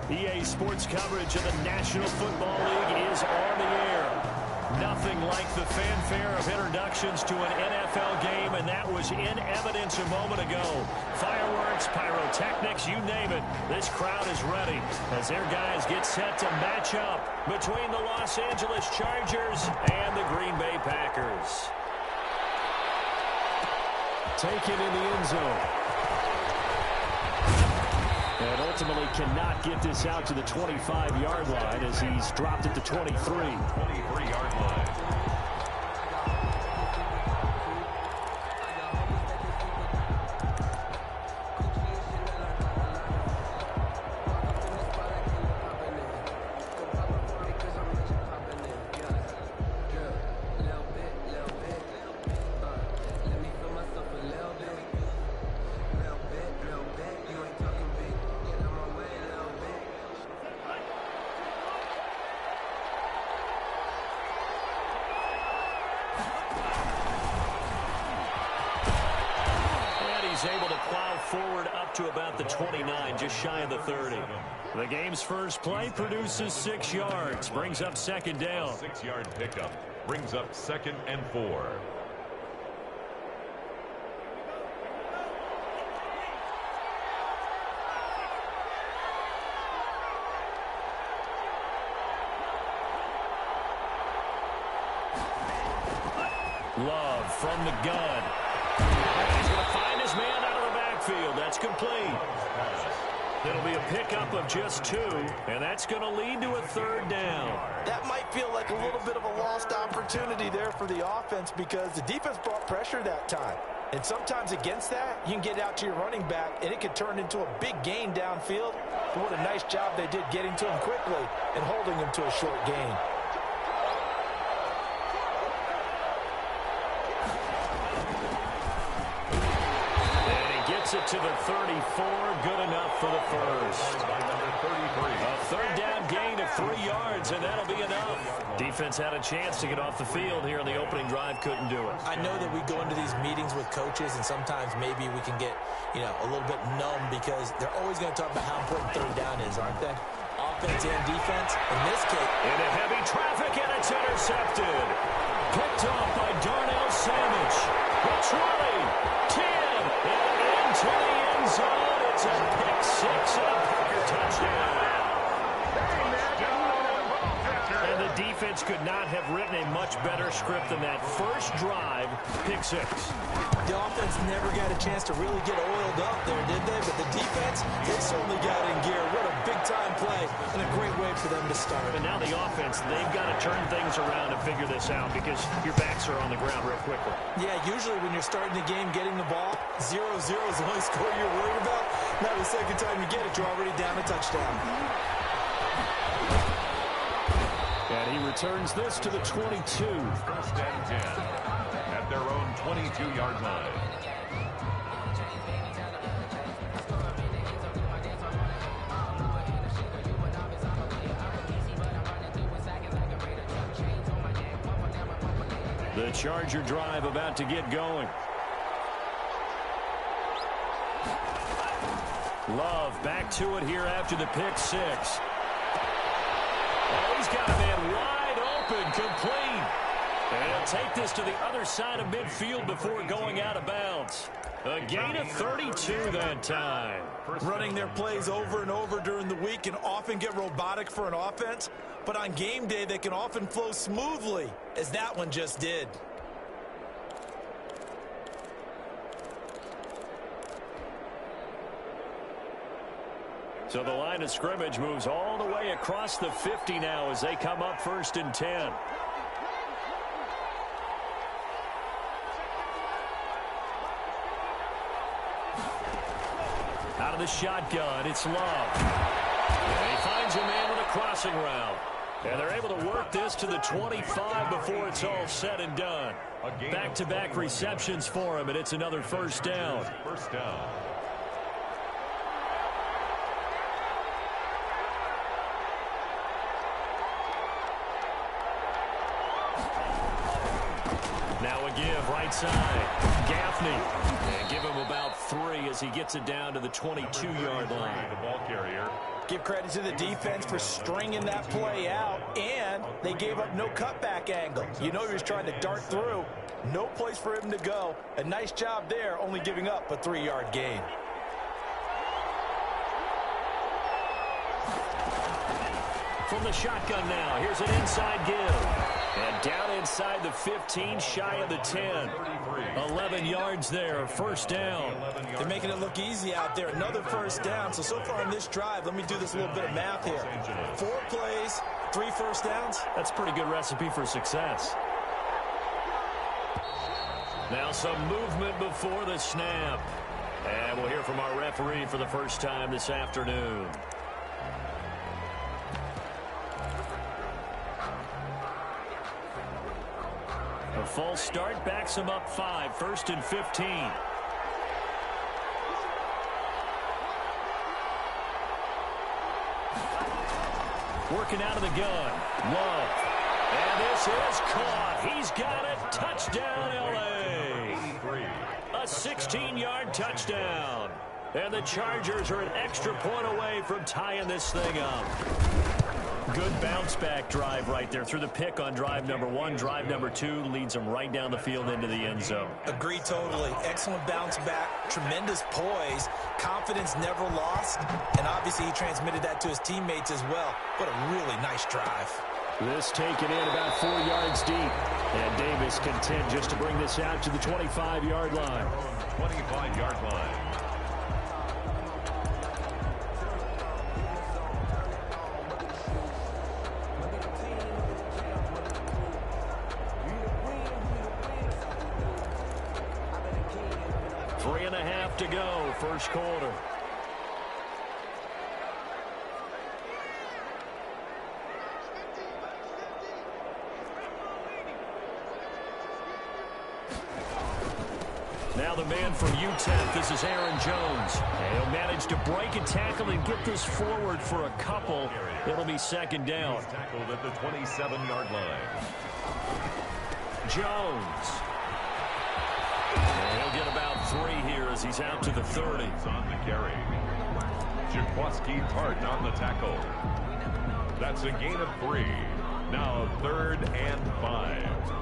EA Sports coverage of the National Football League is on the air. Nothing like the fanfare of introductions to an NFL game, and that was in evidence a moment ago. Fireworks, pyrotechnics, you name it. This crowd is ready as their guys get set to match up between the Los Angeles Chargers and the Green Bay Packers. Taken in the end zone. And ultimately cannot get this out to the 25-yard line as he's dropped it to 23. 23-yard line. Able to plow forward up to about the 29, just shy of the 30. The game's first play produces 6 yards, brings up second down. 6-yard pickup brings up 2nd and 4. Love from the gun. And he's going to find his man out of the backfield. That's complete. It'll be a pickup of just 2, and that's going to lead to a 3rd down. That might feel like a little bit of a lost opportunity there for the offense because the defense brought pressure that time. And sometimes against that, you can get out to your running back, and it could turn into a big gain downfield. But what a nice job they did getting to him quickly and holding him to a short gain. It to the 34, good enough for the first. A 3rd down gain of 3 yards, and that'll be enough. Defense had a chance to get off the field here on the opening drive, couldn't do it. I know that we go into these meetings with coaches, and sometimes maybe we can get, a little bit numb because they're always going to talk about how important 3rd down is, aren't they? Offense and defense. In this case, into heavy traffic, and it's intercepted. Picked off by Darnell Savage. The 20, 10, and to the end zone. It's a pick 6 and a Packer touchdown. And the defense could not have written a much better script than that first drive, pick 6. The offense never got a chance to really get oiled up there, did they? But the defense, they certainly got in gear. What a big-time play and a great way for them to start. And now the offense, they've got to turn things around and figure this out because your backs are on the ground real quickly. Yeah, usually when you're starting the game getting the ball, 0-0 is the only score you're worried about. Now the second time you get it, you're already down a touchdown. And he returns this to the 22. 1st and 10 at their own 22-yard line. The Charger drive about to get going. Love back to it here after the pick 6. Oh, he's got a man wide open, complete. And he'll take this to the other side of midfield before going out of bounds. A gain of 32 that time. Running their plays over and over during the week can often get robotic for an offense, but on game day they can often flow smoothly, as that one just did. So the line of scrimmage moves all the way across the 50 now as they come up 1st and 10. Out of the shotgun, it's Love. And he finds a man with a crossing route. And they're able to work this to the 25 before it's all said and done. Back-to-back receptions for him, and it's another 1st down. 1st down. Now a give right side. Gaffney. And give him about 3 as he gets it down to the 22-yard line. The ball carrier, Give credit to the defense for stringing that play out, and they gave up no cutback angle. You know he was trying to dart through. No place for him to go. A nice job there, only giving up a 3-yard gain. From the shotgun now, here's an inside give. And down inside the 15, shy of the 10. 11 yards there, first down. They're making it look easy out there. Another first down. So far on this drive, let me do this little bit of math here. 4 plays, 3 first downs. That's a pretty good recipe for success. Now some movement before the snap. And we'll hear from our referee for the first time this afternoon. A false start backs him up 5, 1st and 15. Working out of the gun. Love. And this is caught. He's got it. Touchdown, L.A. A 16-yard touchdown. And the Chargers are an extra point away from tying this thing up. Good bounce-back drive right there through the pick on drive number 1. Drive number 2 leads them right down the field into the end zone. Agree totally. Excellent bounce-back, tremendous poise, confidence never lost, and obviously he transmitted that to his teammates as well. What a really nice drive. This taken in about 4 yards deep. And Davis content just to bring this out to the 25-yard line. 25-yard line. To go, first quarter. Now the man from UTEP, this is Aaron Jones. And he'll manage to break a tackle and get this forward for a couple. It'll be second down. He's tackled at the 27-yard line. Jones. And he'll get about 3 here as he's out to the 30. On the carry. Jaquaski Tart on the tackle. That's a gain of 3. Now 3rd and 5.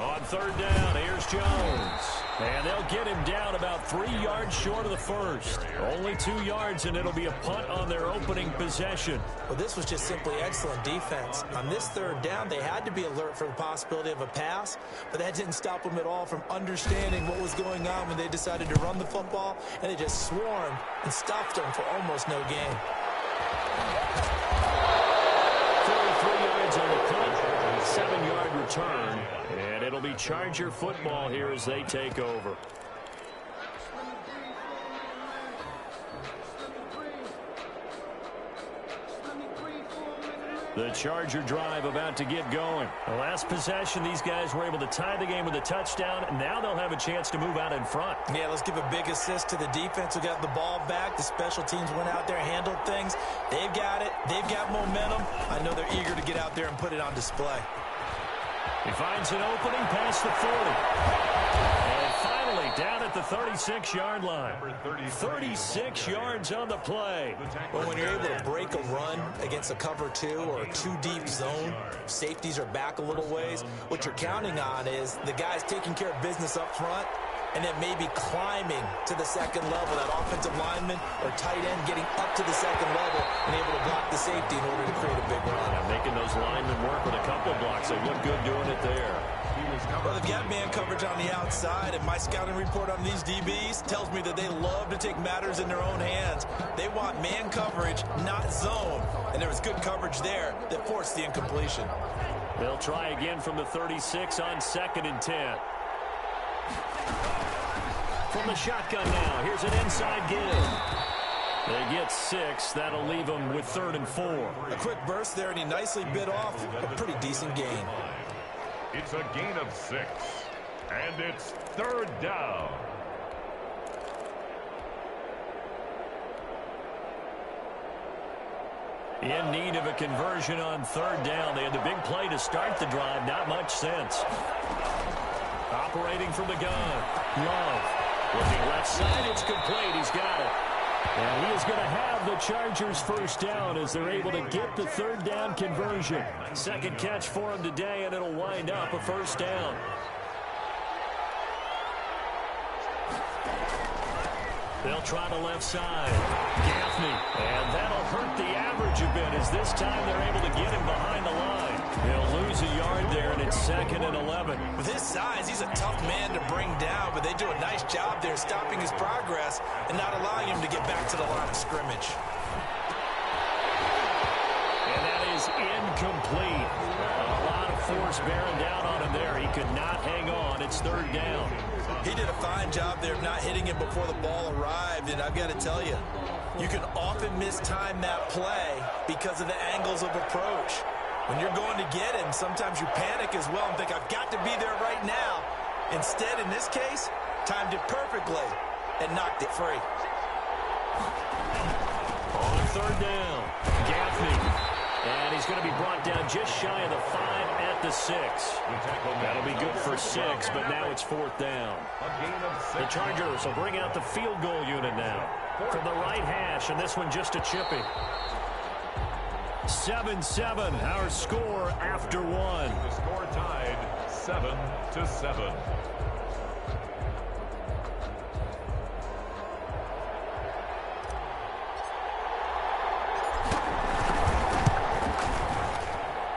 On 3rd down, here's Jones. And they'll get him down about 3 yards short of the first. Only 2 yards, and it'll be a punt on their opening possession. Well, this was just simply excellent defense. On this 3rd down, they had to be alert for the possibility of a pass, but that didn't stop them at all from understanding what was going on when they decided to run the football, and they just swarmed and stuffed them for almost no gain. 43 yards on the punt, 7-yard return. And it'll be Charger football here as they take over. The Charger drive about to get going. The last possession, these guys were able to tie the game with a touchdown, and now they'll have a chance to move out in front. Yeah, let's give a big assist to the defense who got the ball back. The special teams went out there, handled things. They've got it. They've got momentum. I know they're eager to get out there and put it on display. He finds an opening past the 40. And finally down at the 36-yard line. 36 yards on the play. Well, when you're able to break a run against a cover 2 or a 2-deep zone, safeties are back a little ways. What you're counting on is the guys taking care of business up front and then maybe climbing to the second level, that offensive lineman or tight end getting up to the second level and able to block the safety in order to create a big run. Yeah, making those linemen work with a couple blocks. They look good doing it there. Well, they've got man coverage on the outside, and my scouting report on these DBs tells me that they love to take matters in their own hands. They want man coverage, not zone. And there was good coverage there that forced the incompletion. They'll try again from the 36 on 2nd and 10. From the shotgun now, here's an inside give. They get 6. That'll leave them with 3rd and 4. A quick burst there, and he nicely bit off a pretty decent gain. It's a gain of 6. And it's 3rd down. In need of a conversion on third down. They had the big play to start the drive. Not much sense. Operating from the gun. Love. Looking left side. It's complete. He's got it. And he is going to have the Chargers first down as they're able to get the third down conversion. Second catch for him today, and it'll wind up a first down. They'll try the left side. Gaffney. And that'll hurt the average a bit as this time they're able to get him behind the line. He'll lose a yard there, and it's 2nd and 11. With his size, he's a tough man to bring down, but they do a nice job there stopping his progress and not allowing him to get back to the line of scrimmage. And that is incomplete. A lot of force bearing down on him there. He could not hang on. It's third down. He did a fine job there of not hitting him before the ball arrived, and I've got to tell you, you can often mistime that play because of the angles of approach. When you're going to get him, sometimes you panic as well and think, I've got to be there right now. Instead, in this case, timed it perfectly and knocked it free. On third down, Gaffney. And he's going to be brought down just shy of the 5 at the 6. That'll be good for 6, but now it's 4th down. The Chargers will bring out the field goal unit now from the right hash, and this one just a chippy. 7-7, our score after 1. The score tied 7-7.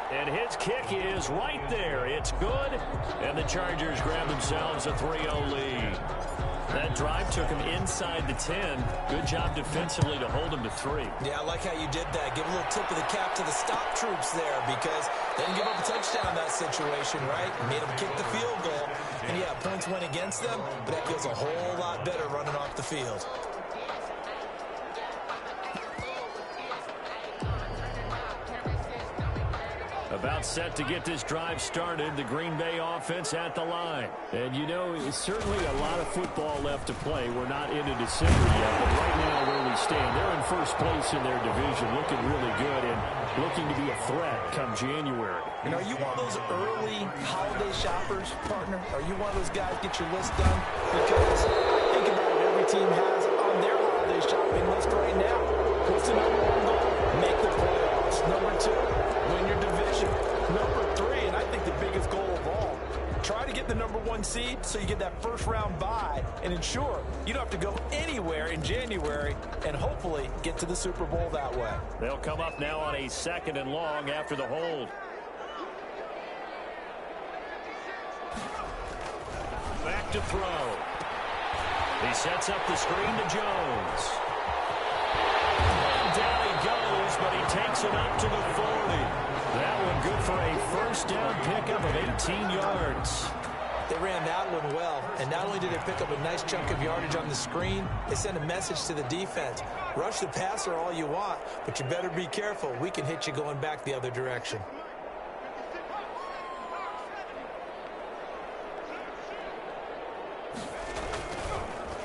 And his kick is right there. It's good. And the Chargers grab themselves a 3-0 lead. That drive took him inside the 10. Good job defensively to hold him to 3. Yeah, I like how you did that. Give a little tip of the cap to the stop troops there because they didn't give up a touchdown in that situation, right? Made them kick the field goal. And, yeah, points went against them, but that feels a whole lot better running off the field. About set to get this drive started, the Green Bay offense at the line. And, you know, it's certainly a lot of football left to play. We're not into December yet, but right now where we stand, they're in first place in their division, looking really good and looking to be a threat come January. And are you one of those early holiday shoppers, partner? Are you one of those guys get your list done? Because think about what every team has on their holiday shopping list right now. What's the number 1 goal? Make the playoffs. Number 2, win your division. Number 3, and I think the biggest goal of all, try to get the number 1 seed so you get that first round bye and ensure you don't have to go anywhere in January and hopefully get to the Super Bowl that way. They'll come up now on a 2nd and long after the hold. Back to throw. He sets up the screen to Jones. And down he goes, but he takes it up to the 40. That one good for a first down pickup of 18 yards. They ran that one well, and not only did they pick up a nice chunk of yardage on the screen, they sent a message to the defense. Rush the passer all you want, but you better be careful. We can hit you going back the other direction.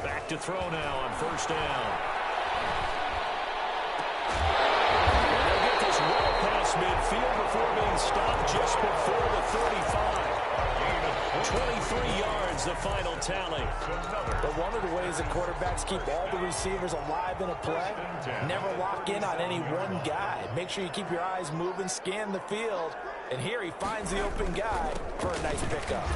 Back to throw now on first down. Midfield before being stopped just before the 35. 23 yards, the final tally. But one of the ways that quarterbacks keep all the receivers alive in a play, never lock in on any one guy. Make sure you keep your eyes moving, scan the field, and here he finds the open guy for a nice pickup.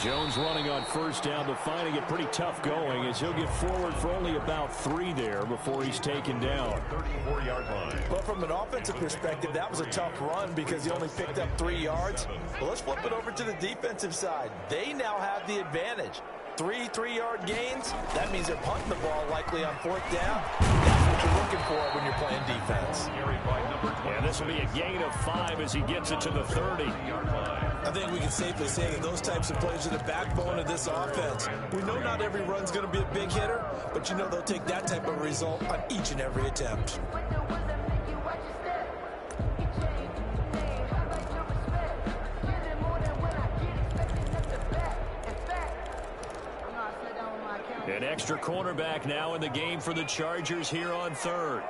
Jones running on first down, but finding it pretty tough going as he'll get forward for only about 3 there before he's taken down. 34-yard line. But from an offensive perspective, that was a tough run because he only picked up 3 yards. Well, let's flip it over to the defensive side. They now have the advantage. 3 3-yard gains, that means they're punting the ball likely on 4th down. That's what you're looking for when you're playing defense. Yeah, this will be a gain of 5 as he gets it to the 30. I think we can safely say that those types of plays are the backbone of this offense. We know not every run's going to be a big hitter, but you know they'll take that type of result on each and every attempt. An extra cornerback now in the game for the Chargers here on third.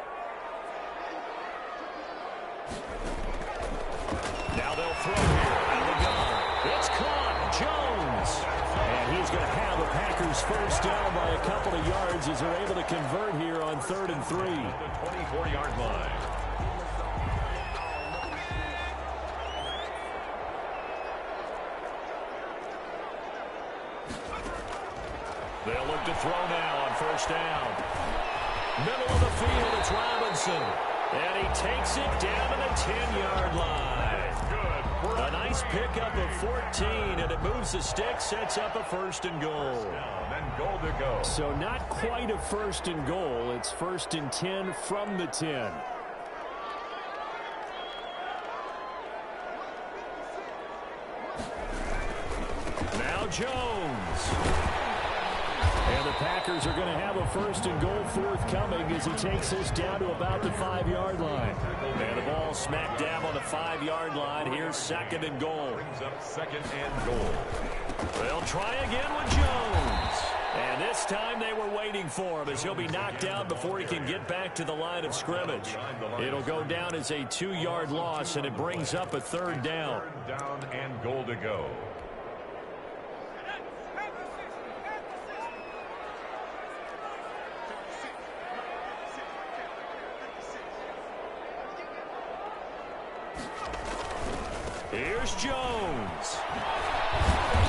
Packers first down by a couple of yards as they're able to convert here on 3rd and 3. The 24-yard line. They'll look to throw now on first down. Middle of the field, it's Robinson. And he takes it down to the 10-yard line. Good. A nice pickup of 14, and it moves the stick, sets up a 1st and goal. Then goal to go. So not quite a 1st and goal. It's 1st and 10 from the 10. Now Jones. And the Packers are going to have a 1st and goal forthcoming as he takes this down to about the 5-yard line. And the ball smack dab on the 5-yard line. Here's 2nd and goal. Brings up 2nd and goal. They'll try again with Jones. And this time they were waiting for him as he'll be knocked down before he can get back to the line of scrimmage. It'll go down as a 2-yard loss, and it brings up a 3rd down. 3rd down and goal to go. Here's Jones.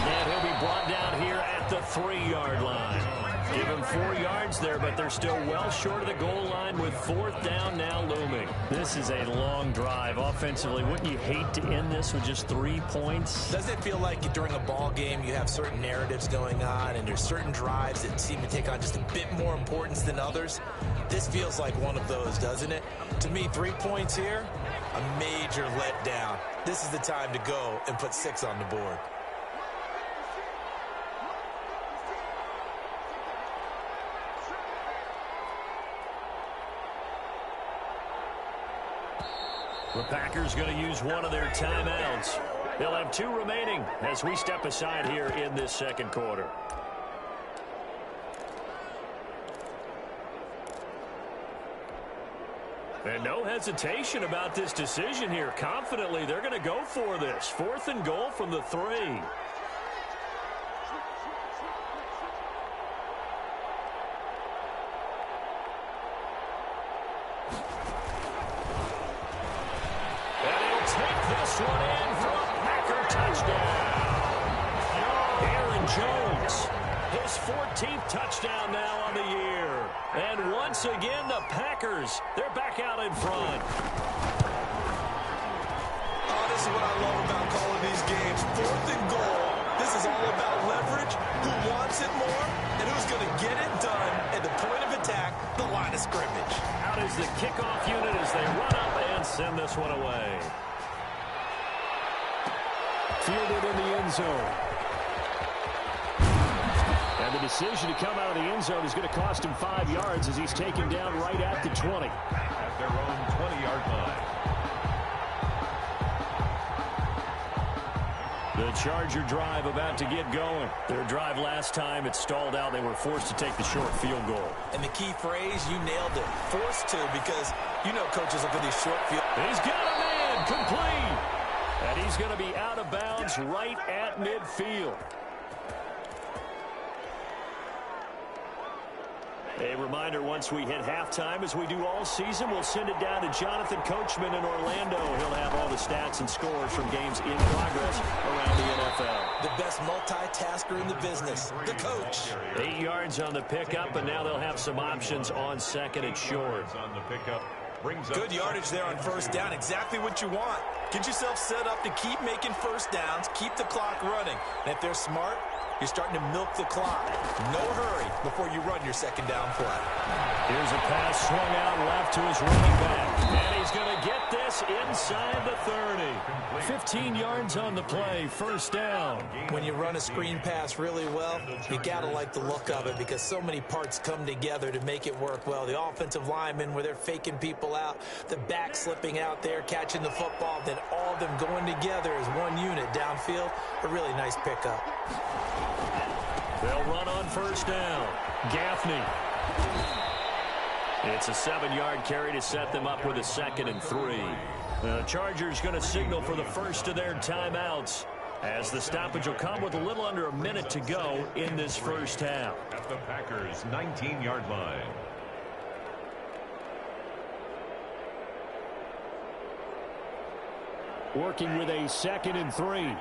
And he'll be brought down here at the 3-yard line. Give him 4 yards there, but they're still well short of the goal line with 4th down now looming. This is a long drive offensively. Wouldn't you hate to end this with just 3 points? Doesn't it feel like during a ball game you have certain narratives going on and there's certain drives that seem to take on just a bit more importance than others? This feels like one of those, doesn't it? To me, 3 points here, a major letdown. This is the time to go and put 6 on the board. The Packers going to use one of their timeouts. They'll have 2 remaining as we step aside here in this 2nd quarter. And no hesitation about this decision here. Confidently, they're going to go for this. 4th and goal from the 3. This one in for a Packer touchdown. Aaron Jones, his 14th touchdown now on the year. And once again, the Packers, they're back out in front. Oh, this is what I love about calling these games. 4th and goal. This is all about leverage, who wants it more, and who's going to get it done at the point of attack, the line of scrimmage. Out is the kickoff unit as they run up and send this one away. Fielded in the end zone. And the decision to come out of the end zone is going to cost him 5 yards as he's taken down right at the 20. At their own 20-yard line. The Charger drive about to get going. Their drive last time, it stalled out. They were forced to take the short field goal. And the key phrase, you nailed it. Forced to, because you know coaches look at these short field. He's got a man complete. And he's going to be out of bounds right at midfield. A reminder, once we hit halftime, as we do all season, we'll send it down to Jonathan Coachman in Orlando. He'll have all the stats and scores from games in progress around the NFL. The best multitasker in the business, the coach. 8 yards on the pickup, and now they'll have some options on 2nd and short. On the pickup. Good yardage there on 1st down. Exactly what you want. Get yourself set up to keep making 1st downs, keep the clock running. And if they're smart, you're starting to milk the clock. No hurry before you run your 2nd down play. Here's a pass swung out left to his running back. And he's going to get this inside the 30. 15 yards on the play, 1st down. When you run a screen pass really well, you got to like the look of it because so many parts come together to make it work well. The offensive linemen, where they're faking people out, the back slipping out there, catching the football, then all of them going together as one unit downfield. A really nice pickup. They'll run on 1st down. Gaffney. It's a 7-yard carry to set them up with a 2nd and 3. The Chargers going to signal for the first of their timeouts as the stoppage will come with a little under a minute to go in this first half. At the Packers' 19-yard line. Working with a 2nd and 3.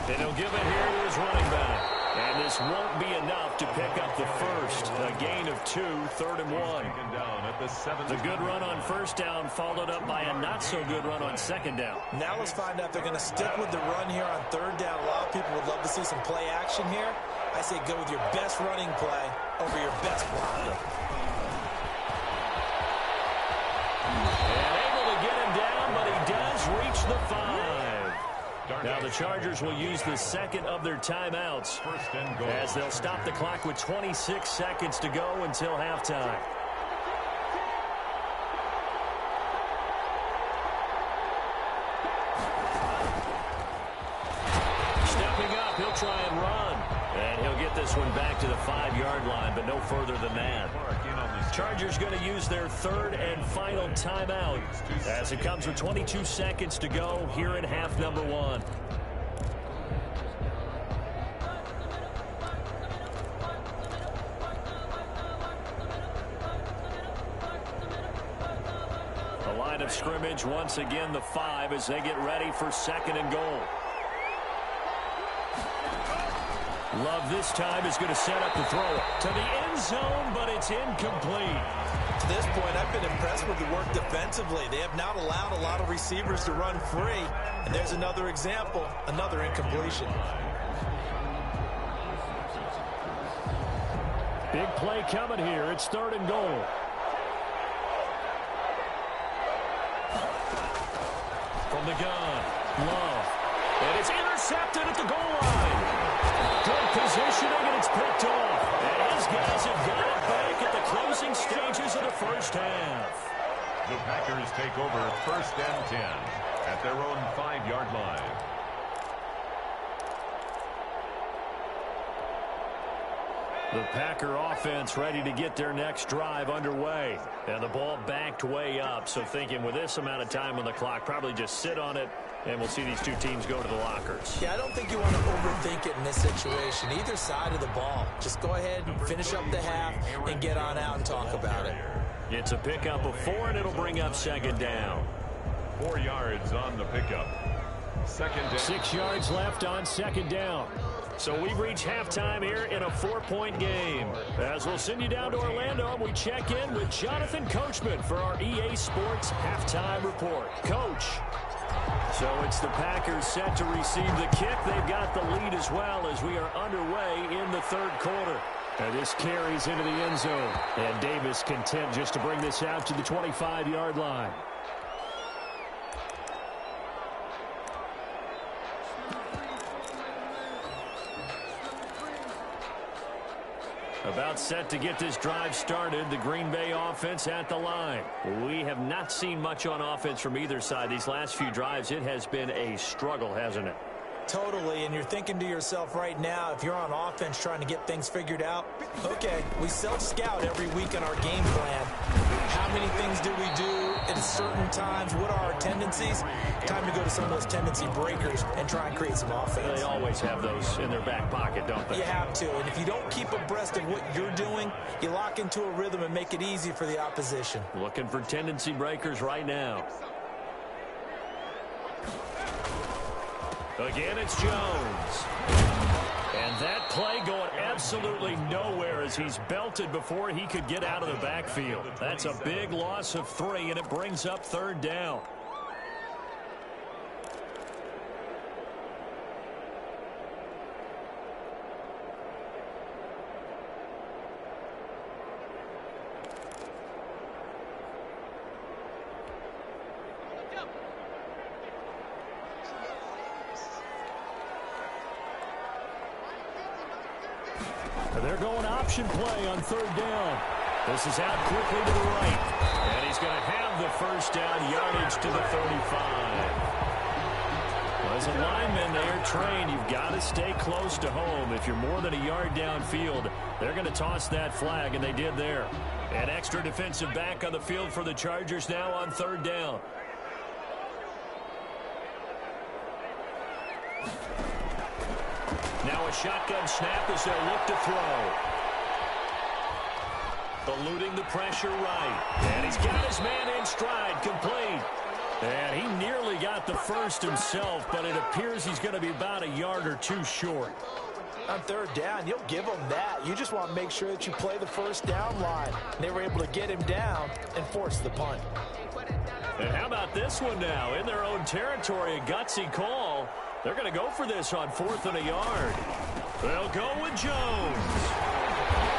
And he'll give it here to his running back. And this won't be enough to pick up the first. A gain of 2, 3rd and 1. The good run on first down followed up by a not-so-good run on 2nd down. Now let's find out if they're going to stick with the run here on 3rd down. A lot of people would love to see some play action here. I say go with your best running play over your best blocker. And able to get him down, but he does reach the 5. Now the Chargers will use the 2nd of their timeouts as they'll stop the clock with 26 seconds to go until halftime. Stepping up, he'll try and run. And he'll get this one back to the 5-yard line, but no further than that. Chargers going to use their 3rd and final timeout as it comes with 22 seconds to go here in half number 1. The line of scrimmage once again the 5 as they get ready for 2nd and goal. Love this time is going to set up the throw to the end zone, but it's incomplete. To this point, I've been impressed with the work defensively. They have not allowed a lot of receivers to run free. And there's another example, another incompletion. Big play coming here. It's 3rd and goal. From the gun, Love. And it's intercepted at the goal line. Good positioning, and it's picked off. And his guys have got it back at the closing stages of the first half. The Packers take over 1st and 10 at their own 5-yard line. The Packer offense ready to get their next drive underway. And the ball backed way up, so thinking with this amount of time on the clock, probably just sit on it, and we'll see these two teams go to the lockers. Yeah, I don't think you want to overthink it in this situation. Either side of the ball. Just go ahead and finish up the half and get on out and talk about it. It's a pickup of 4, and it'll bring up 2nd down. 4 yards on the pickup. 2nd down. 6 yards left on 2nd down. So we've reached halftime here in a 4-point game. As we'll send you down to Orlando, we check in with Jonathan Coachman for our EA Sports Halftime Report. Coach. So it's the Packers set to receive the kick. They've got the lead as well as we are underway in the 3rd quarter. And this carries into the end zone. And Davis content just to bring this out to the 25-yard line. About set to get this drive started, the Green Bay offense at the line. We have not seen much on offense from either side. These last few drives, it has been a struggle, hasn't it? Totally, and you're thinking to yourself right now, if you're on offense trying to get things figured out, okay, we self-scout every week on our game plan. How many things do we do at certain times? What are our tendencies? Time to go to some of those tendency breakers and try and create some offense. They always have those in their back pocket, don't they? You have to, and if you don't keep abreast of what you're doing, you lock into a rhythm and make it easy for the opposition. Looking for tendency breakers right now. Again, it's Jones. And that play going absolutely nowhere as he's belted before he could get out of the backfield. That's a big loss of 3, and it brings up 3rd down. They're going option play on 3rd down. This is out quickly to the right. And he's going to have the first down, yardage to the 35. As a lineman, they are trained. You've got to stay close to home. If you're more than a yard downfield, they're going to toss that flag, and they did there. An extra defensive back on the field for the Chargers now on third down. Now a shotgun snap as they'll look to throw. Eluding the pressure right. And he's got his man in stride, complete. And he nearly got the first himself, but it appears he's going to be about a yard or two short. On third down, you'll give them that. You just want to make sure that you play the first down line. They were able to get him down and force the punt. And how about this one now? In their own territory, a gutsy call. They're going to go for this on 4th and a yard. They'll go with Jones.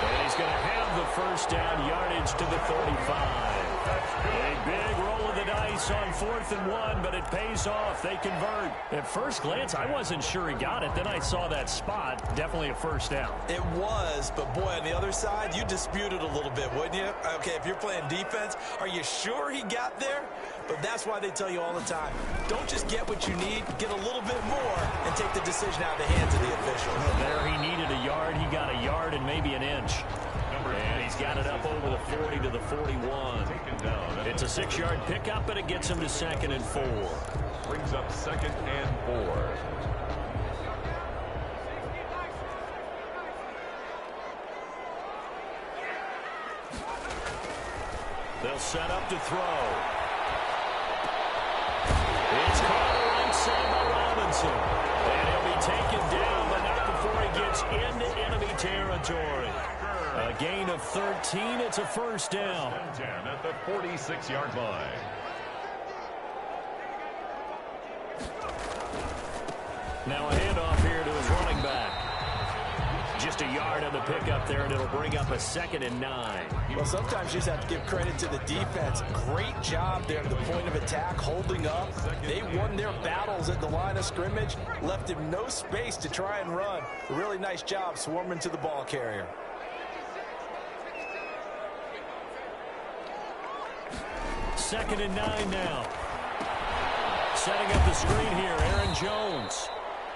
And he's going to have the first down, yardage to the 35. A big roll of the dice on 4th and 1, but it pays off. They convert. At first glance, I wasn't sure he got it. Then I saw that spot. Definitely a first down. It was, but boy, on the other side, you dispute it a little bit, wouldn't you? Okay, if you're playing defense, are you sure he got there? But that's why they tell you all the time, don't just get what you need, get a little bit more, and take the decision out of the hands of the official. There he needed a yard. He got a yard and maybe an inch. And he's got it up over the 40 to the 41. It's a 6-yard pickup, and it gets him to 2nd and 4. Brings up 2nd and 4. They'll set up to throw. It's caught right side by Robinson. And he'll be taken down, but not before he gets into enemy territory. A gain of 13. It's a first down. 10 at the 46-yard line. Now a handoff here to his running back. Just a yard on the pickup there, and it'll bring up a 2nd and 9. Well, sometimes you just have to give credit to the defense. Great job there at the point of attack, holding up. They won their battles at the line of scrimmage, left him no space to try and run. A really nice job swarming to the ball carrier. Second and 9 now. Setting up the screen here, Aaron Jones.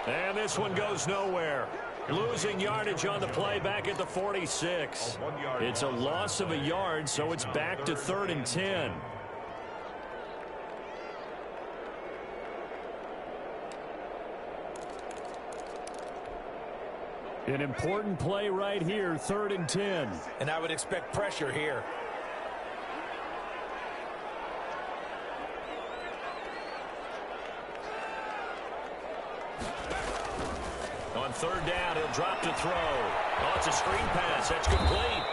And this one goes nowhere. Losing yardage on the play back at the 46. It's a loss of a yard, so it's back to 3rd and 10. An important play right here, 3rd and 10. And I would expect pressure here. On 3rd down, he'll drop to throw. Oh, it's a screen pass. That's complete.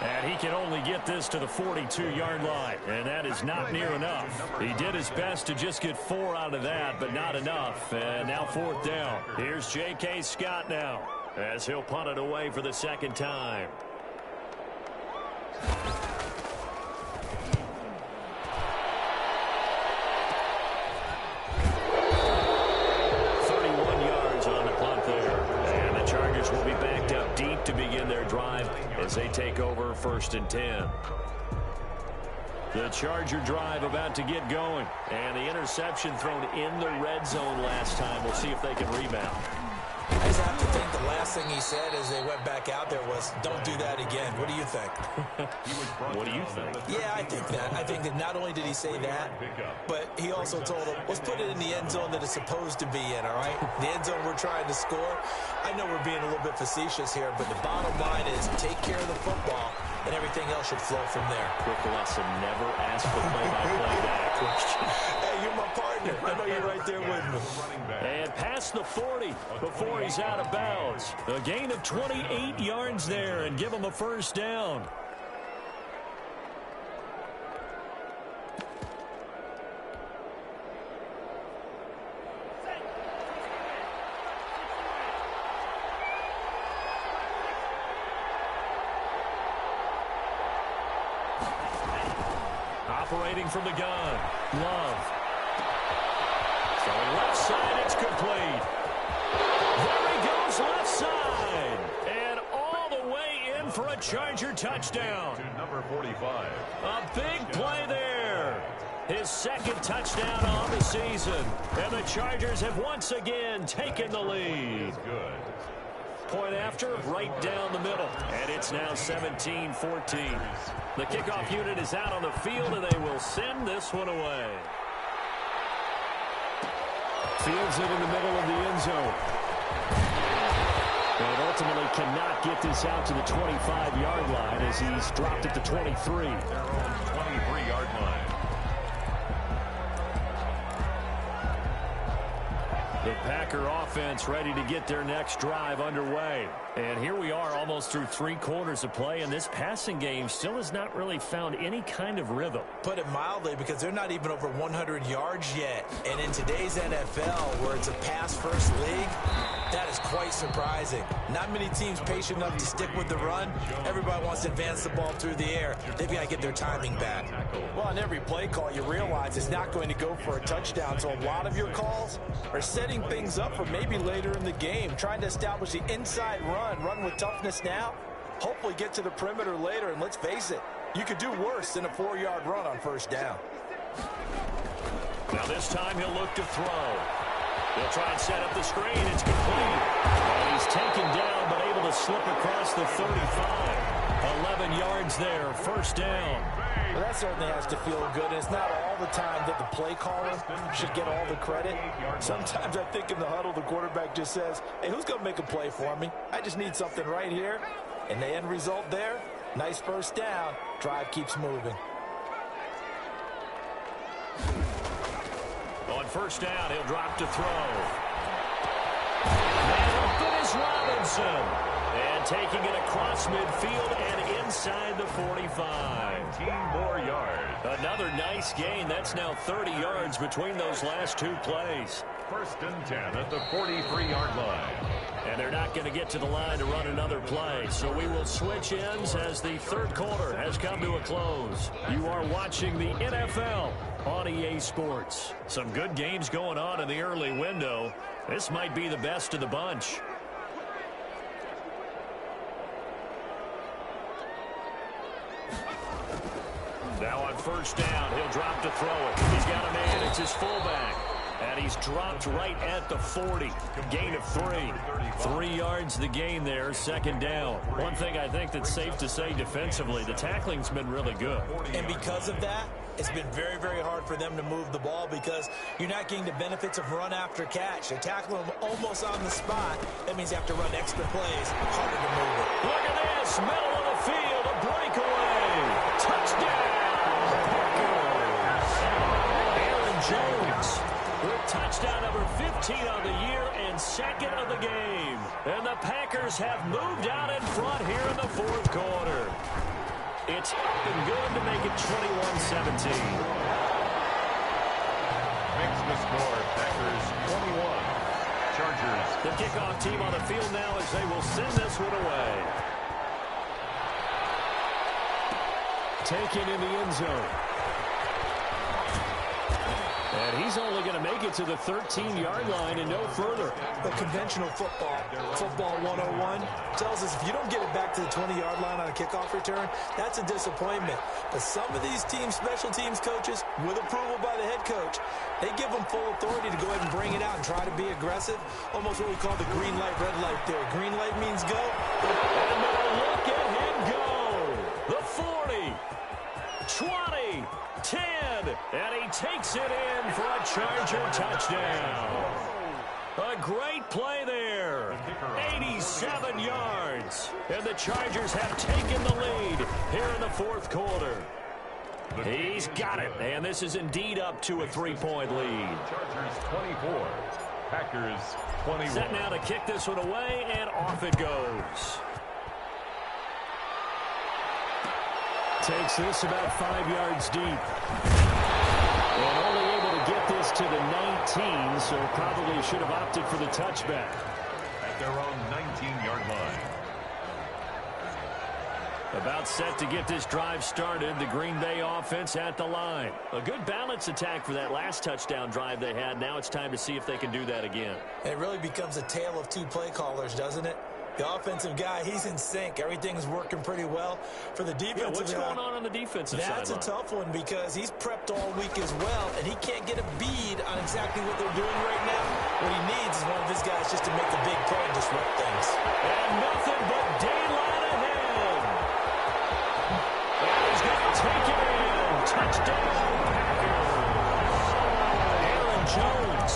And he can only get this to the 42-yard line. And that is not near enough. He did his best to just get 4 out of that, but not enough. And now 4th down. Here's J.K. Scott now, as he'll punt it away for the 2nd time. Will be backed up deep to begin their drive as they take over 1st and 10. The Charger drive about to get going. And the interception thrown in the red zone last time. We'll see if they can rebound. I just have to think the last thing he said as they went back out there was, don't do that again. What do you think? What do you think? Yeah, I think that. I think that not only did he say that, but he also told them, let's put it in the end zone that it's supposed to be in, all right? The end zone we're trying to score. I know we're being a little bit facetious here, but the bottom line is take care of the football, and everything else should flow from there. Quick lesson, never ask for play-by-play that question. Hey, you're my partner. I know you're right there with me. And past the 40 before he's out of bounds. A gain of 28 yards there and give him a first down. Operating from the gun, Love. Throwing left side, it's complete. There he goes, left side. And all the way in for a Charger touchdown. To number 45. A big play there. His second touchdown on the season. And the Chargers have once again taken the lead. Good. Point after, right down the middle. And it's now 17-14. The kickoff unit is out on the field, and they will send this one away. Fields it in the middle of the end zone. And ultimately cannot get this out to the 25-yard line as he's dropped at the 23. Their own 23-yard line. The Packer offense ready to get their next drive underway. And here we are almost through 3 quarters of play, and this passing game still has not really found any kind of rhythm. Put it mildly, because they're not even over 100 yards yet. And in today's NFL, where it's a pass-first league, that is quite surprising. Not many teams patient enough to stick with the run. Everybody wants to advance the ball through the air. They've got to get their timing back. Well, on every play call, you realize it's not going to go for a touchdown. So a lot of your calls are setting things up for maybe later in the game, trying to establish the inside run with toughness now, hopefully get to the perimeter later. And let's face it, you could do worse than a 4-yard run on first down. Now this time he'll look to throw. He'll try and set up the screen. It's complete. And he's taken down, but able to slip across the 35. 11 yards there, first down. Well, that certainly has to feel good. And it's not all the time that the play caller should get all the credit. Sometimes I think in the huddle, the quarterback just says, hey, who's going to make a play for me? I just need something right here. And the end result there, nice first down. Drive keeps moving. On first down, he'll drop to throw. And open is Robinson. And taking it across midfield and inside the 45. 19 more yards. Another nice gain. That's now 30 yards between those last 2 plays. First and 10 at the 43-yard line. And they're not going to get to the line to run another play. So we will switch ends as the third quarter has come to a close. You are watching the NFL on EA Sports. Some good games going on in the early window. This might be the best of the bunch. Now on first down, he'll drop to throw it. He's got a man. It's his fullback. And he's dropped right at the 40. Gain of 3. 3 yards the gain there, second down. One thing I think that's safe to say defensively, the tackling's been really good. And because of that, it's been very, very hard for them to move the ball because you're not getting the benefits of run after catch. They tackle them almost on the spot. That means you have to run extra plays, harder to move it. Look at this, middle of the field, a breakaway. Touchdown, Packers. Aaron Jones with touchdown number 15 on the year and second of the game. And the Packers have moved out in front here in the fourth quarter. It's up and good to make it 21-17. Makes the score, Packers 21. Chargers. The kickoff team on the field now as they will send this one away. Taken in the end zone. And he's only going to make it to the 13-yard line and no further. But conventional football 101, tells us if you don't get it back to the 20-yard line on a kickoff return, that's a disappointment. But some of these teams, special teams coaches, with approval by the head coach, they give them full authority to go ahead and bring it out and try to be aggressive. Almost what we call the green light, red light theory. Green light means go. And look at him go. The 40, 20, 10, and he takes it in for a Charger touchdown. A great play there. 87 yards. And the Chargers have taken the lead here in the fourth quarter. He's got it. And this is indeed up to a 3-point lead. Chargers 24. Packers 21. Set now to kick this one away, and off it goes. Takes this about 5 yards deep. And only able to get this to the 19, so probably should have opted for the touchback. At their own 19-yard line. About set to get this drive started, the Green Bay offense at the line. A good balance attack for that last touchdown drive they had. Now it's time to see if they can do that again. It really becomes a tale of 2 play callers, doesn't it? The offensive guy, he's in sync. Everything's working pretty well. For the defensive what's going on the defensive side? That's a tough one because he's prepped all week as well, and he can't get a bead on exactly what they're doing right now. What he needs is one of his guys just to make a big play and disrupt things. And nothing but daylight ahead. And he's going to take it in. Touchdown, Packers. Aaron Jones,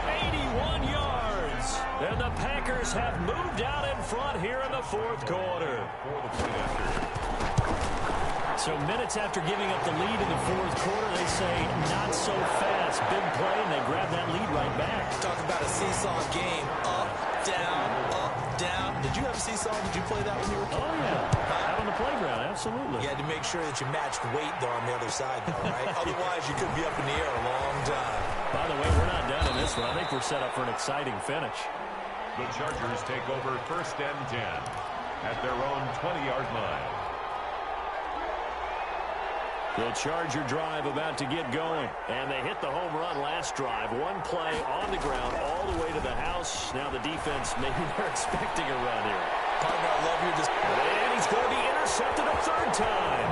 81 yards. And the Packers have moved out in front here in the fourth quarter. So minutes after giving up the lead in the fourth quarter, they say not so fast. Big play, and they grab that lead right back. Talk about a seesaw game. Up, down, up, down. Did you have a seesaw? Did you play that when you were a kid? Oh, yeah. Out on the playground, absolutely. You had to make sure that you matched weight, though, on the other side, though, right? Otherwise, you could be up in the air a long time. By the way, we're not done in this one. I think we're set up for an exciting finish. The Chargers take over 1st and 10 at their own 20-yard line. The Charger drive about to get going. And they hit the home run last drive. One play on the ground all the way to the house. Now the defense, maybe they're expecting a run here. Partner, I love your and he's going to be intercepted a third time.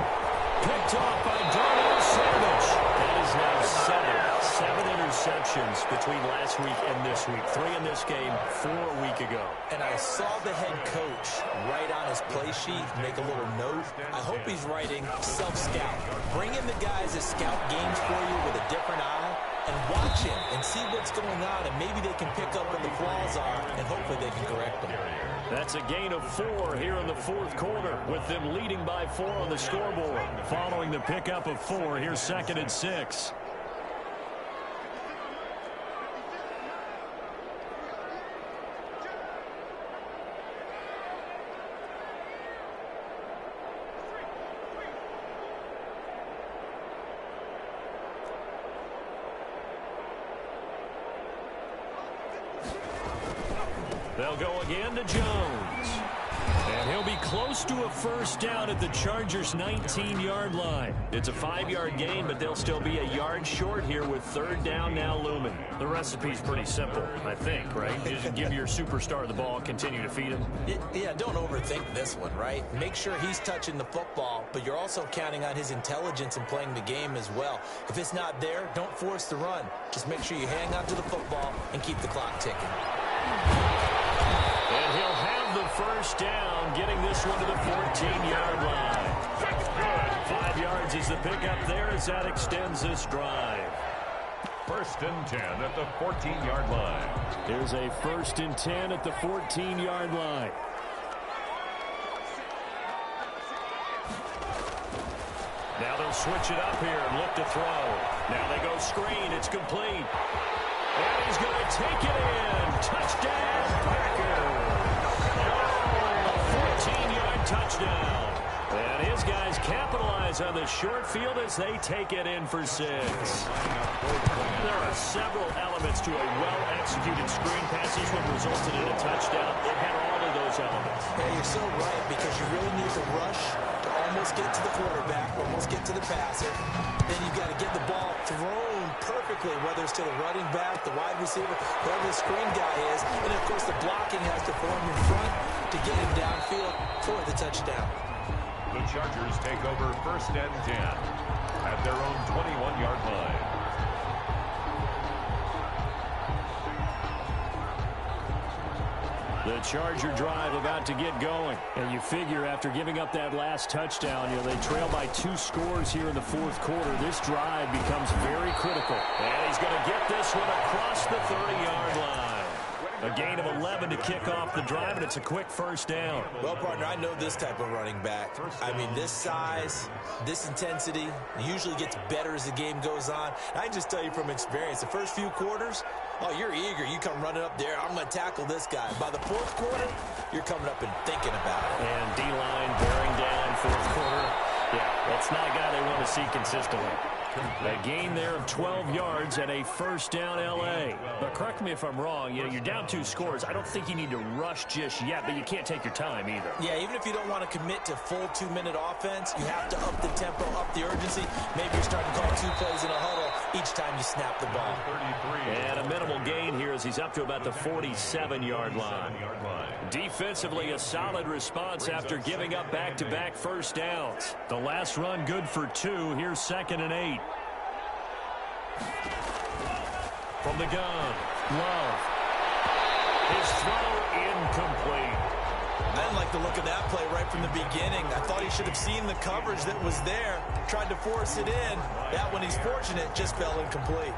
Picked off by Darnell Savage. That is now seven interceptions between last week and this week. 3 in this game, 4 a week ago. And I saw the head coach write on his play sheet, make a little note. I hope he's writing self-scout. Bring in the guys that scout games for you with a different eye and watch him and see what's going on, and maybe they can pick up what the flaws are, and hopefully they can correct them. That's a gain of 4 here in the fourth quarter, with them leading by 4 on the scoreboard. Following the pickup of 4, here's 2nd and 6. They'll go again to Jones. And he'll be close to a first down at the Chargers' 19-yard line. It's a 5-yard gain, but they'll still be a yard short here with 3rd down now looming. The recipe's pretty simple, I think, right? You just give your superstar the ball, continue to feed him. Yeah, don't overthink this one, right? Make sure he's touching the football, but you're also counting on his intelligence in playing the game as well. If it's not there, don't force the run. Just make sure you hang on to the football and keep the clock ticking. And he'll have the first down, getting this one to the 14-yard line. 5 yards is the pickup there as that extends this drive. 1st and 10 at the 14-yard line. Here's a 1st and 10 at the 14-yard line. Now they'll switch it up here and look to throw. Now they go screen. It's complete. And he's going to take it in. Touchdown, Packers. Oh, 14-yard touchdown. And his guys capitalize on the short field as they take it in for 6. There are several elements to a well-executed screen pass. This one resulted in a touchdown. It had all of those elements. Yeah, you're so right, because you really need to rush to almost get to the quarterback, almost get to the passer. Then you've got to get the ball thrown perfectly, whether it's to the running back, the wide receiver, whoever the screen guy is. And, of course, the blocking has to form in front to get him downfield for the touchdown. The Chargers take over 1st and 10 at their own 21-yard line. The Charger drive about to get going. And you figure after giving up that last touchdown, they trail by 2 scores here in the fourth quarter. This drive becomes very critical. And he's going to get this one across the 30-yard line. A gain of 11 to kick off the drive, and it's a quick first down. Well, partner, I know this type of running back. I mean, this size, this intensity usually gets better as the game goes on. I can just tell you from experience, the first few quarters, oh, you're eager. You come running up there. I'm going to tackle this guy. By the fourth quarter, you're coming up and thinking about it. And D-line bearing down fourth quarter. Yeah, that's not a guy they want to see consistently. A gain there of 12 yards and a first down L.A. But correct me if I'm wrong, you're down 2 scores. I don't think you need to rush just yet, but you can't take your time either. Yeah, even if you don't want to commit to full 2-minute offense, you have to up the tempo, up the urgency. Maybe you're starting to call 2 plays in a huddle, each time you snap the ball. And a minimal gain here as he's up to about the 47-yard line. Defensively, a solid response after giving up back-to-back first downs. The last run good for 2. Here's 2nd and 8. From the gun, Love. His throw incomplete. I didn't like the look of that play right from the beginning. I thought he should have seen the coverage that was there, tried to force it in. That one, he's fortunate, just fell incomplete.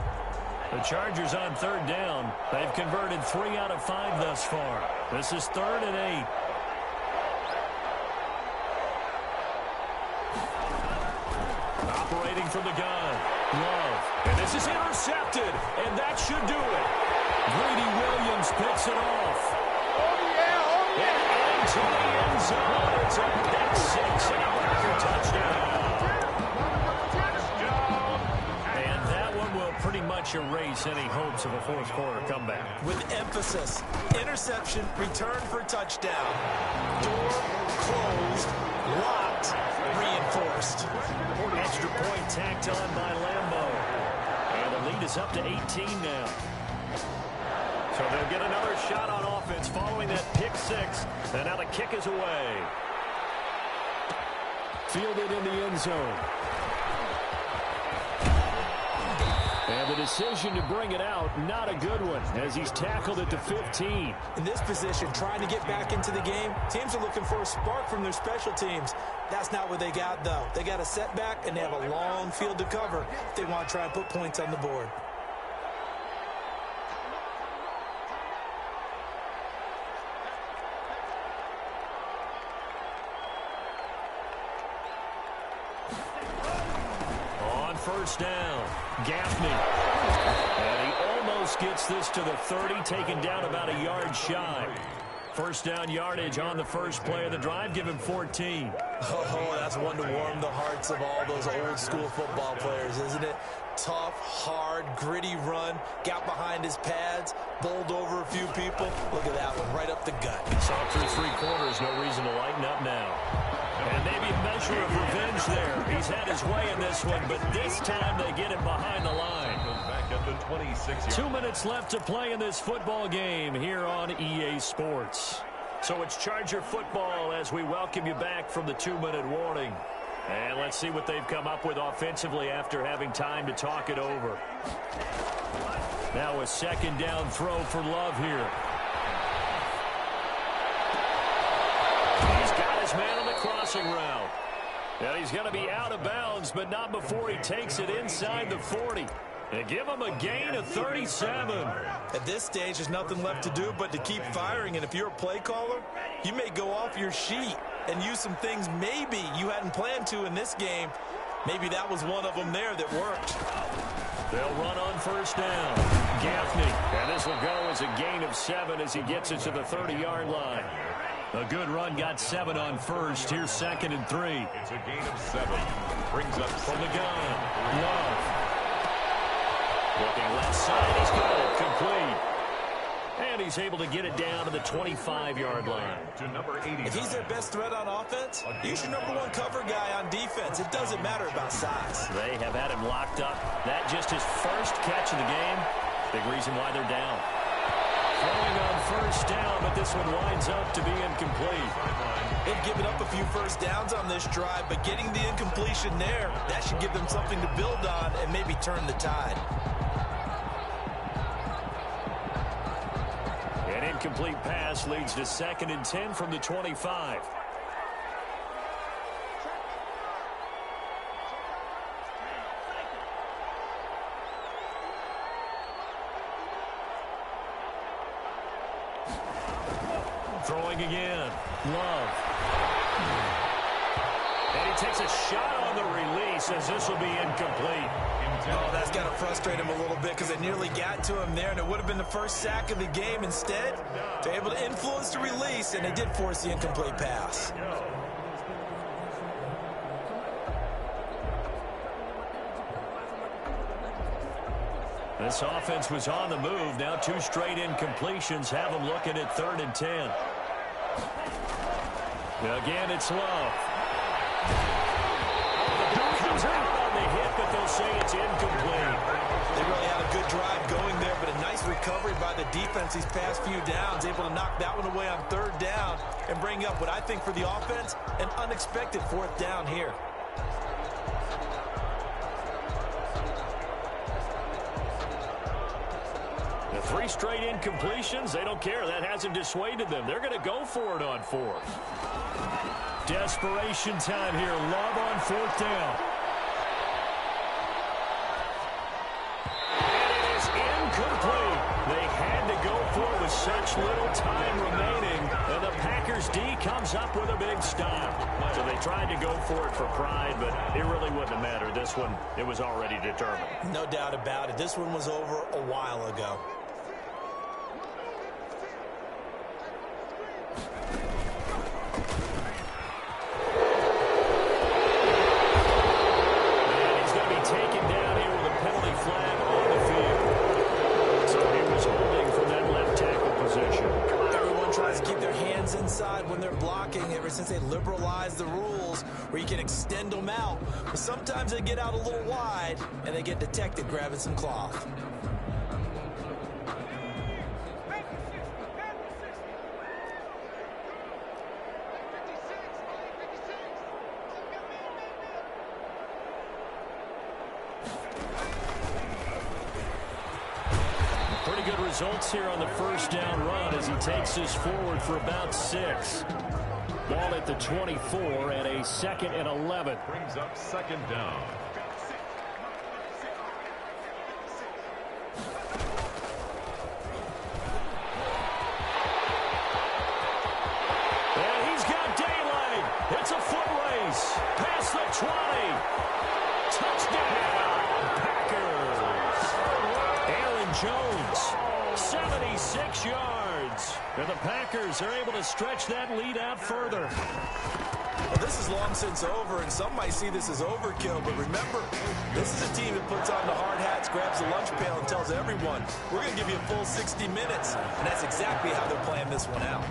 The Chargers on 3rd down. They've converted 3 out of 5 thus far. This is 3rd and 8. Operating from the gun, Love. And this is intercepted, and that should do it. Greedy Williams picks it off. And into the end zone. It's a pick 6 and a record touchdown. And that one will pretty much erase any hopes of a fourth-quarter comeback. With emphasis, interception, return for touchdown. Door closed, locked, reinforced. Extra point tacked on by Lambeau. And the lead is up to 18 now. So they'll get another shot on offense following that pick 6. And now the kick is away. Fielded in the end zone. And the decision to bring it out, not a good one, as he's tackled at the 15. In this position, trying to get back into the game, teams are looking for a spark from their special teams. That's not what they got, though. They got a setback, and they have a long field to cover if they want to try and put points on the board. First down, Gaffney. And he almost gets this to the 30, taken down about a yard shy. First down yardage on the first play of the drive, give him 14. Oh, that's one to warm the hearts of all those old school football players, isn't it? Tough, hard, gritty run, got behind his pads, bowled over a few people. Look at that one, right up the gut. Saw through 3 quarters, no reason to lighten up now. And maybe a measure of revenge there. He's had his way in this one, but this time they get him behind the line. Back at the 26. 2 minutes left to play in this football game here on EA Sports. So it's Charger football as we welcome you back from the 2-minute warning. And let's see what they've come up with offensively after having time to talk it over. Now a 2nd down throw for Love here. He's got his man on the crossing route. And he's going to be out of bounds, but not before he takes it inside the 40. And give him a gain of 37. At this stage, there's nothing left to do but to keep firing. And if you're a play caller, you may go off your sheet and use some things maybe you hadn't planned to in this game. Maybe that was one of them there that worked. They'll run on first down. Gaffney. And this will go as a gain of 7 as he gets it to the 30-yard line. A good run, got 7 on first. Here's 2nd and 3. It's a gain of 7. Brings up from the gun. Love. Looking left side, he's got it complete. And he's able to get it down to the 25-yard line. To number 80. If he's their best threat on offense, use your #1 cover guy on defense. It doesn't matter about size. They have had him locked up. That just his first catch of the game. Big reason why they're down. Throwing on first down, but this one winds up to be incomplete. They've given up a few first downs on this drive, but getting the incompletion there, that should give them something to build on and maybe turn the tide. An incomplete pass leads to 2nd and 10 from the 25. Throwing again. Love. And he takes a shot on the release as this will be incomplete. Oh, that's got to frustrate him a little bit because it nearly got to him there, and it would have been the first sack of the game. Instead, they're able to influence the release, and they did force the incomplete pass. This offense was on the move. Now 2 straight incompletions have them looking at 3rd and 10. Again, it's Love. Comes out on the hit, but they'll say it's incomplete. They really had a good drive going there, but a nice recovery by the defense these past few downs, able to knock that one away on third down and bring up what I think for the offense, an unexpected fourth down here. The 3 straight incompletions, they don't care. That hasn't dissuaded them. They're going to go for it on fourth. Desperation time here. Love on fourth down. And it is incomplete. They had to go for it with such little time remaining. And the Packers D comes up with a big stop. So they tried to go for it for pride, but it really wouldn't have mattered. This one, it was already determined. No doubt about it. This one was over a while ago. Inside when they're blocking ever since they liberalized the rules where you can extend them out. But sometimes they get out a little wide and they get detected grabbing some cloth. Good results here on the first down run as he takes us forward for about 6. Ball at the 24 and a 2nd and 11. Brings up 2nd down. And he's got daylight. It's a foot race. Past the 20. Touchdown, Packers. Aaron Jones. 76 yards. And the Packers are able to stretch that lead out further. Well, this is long since over, and some might see this as overkill. But remember, this is a team that puts on the hard hats, grabs the lunch pail, and tells everyone, we're going to give you a full 60 minutes. And that's exactly how they're playing this one out.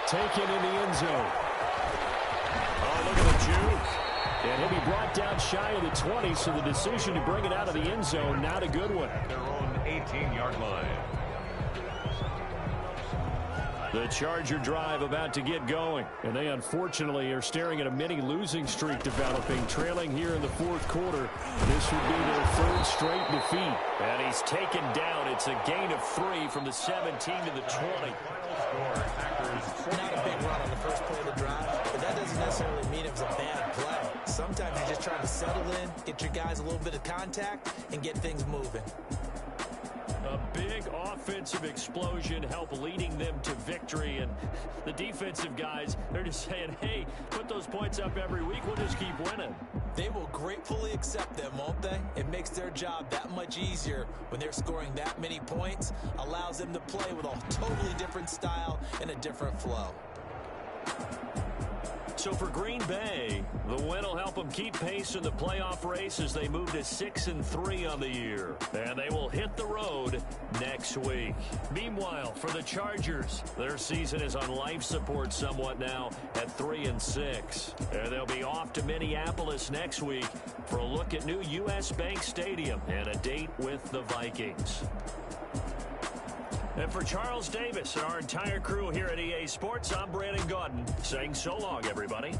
Taken in the end zone. Oh, look at the juke. And he'll be brought down shy of the 20, so the decision to bring it out of the end zone, not a good one. Their own 18-yard line. The Charger drive about to get going, and they unfortunately are staring at a mini losing streak developing, trailing here in the fourth quarter. This would be their 3rd straight defeat. And he's taken down. It's a gain of 3 from the 17 to the 20. Not a big run on the first play of the drive, but that doesn't necessarily mean it was a bad play. Sometimes you're just trying to settle in, get your guys a little bit of contact, and get things moving. A big offensive explosion helped leading them to victory, and the defensive guys, they're just saying, hey, put those points up every week, we'll just keep winning. They will gratefully accept them, won't they? It makes their job that much easier when they're scoring that many points, allows them to play with a totally different style and a different flow. So for Green Bay, the win will help them keep pace in the playoff race as they move to 6-3 on the year. And they will hit the road next week. Meanwhile, for the Chargers, their season is on life support somewhat now at 3-6. And they'll be off to Minneapolis next week for a look at new U.S. Bank Stadium and a date with the Vikings. And for Charles Davis and our entire crew here at EA Sports, I'm Brandon Gaudin saying so long, everybody.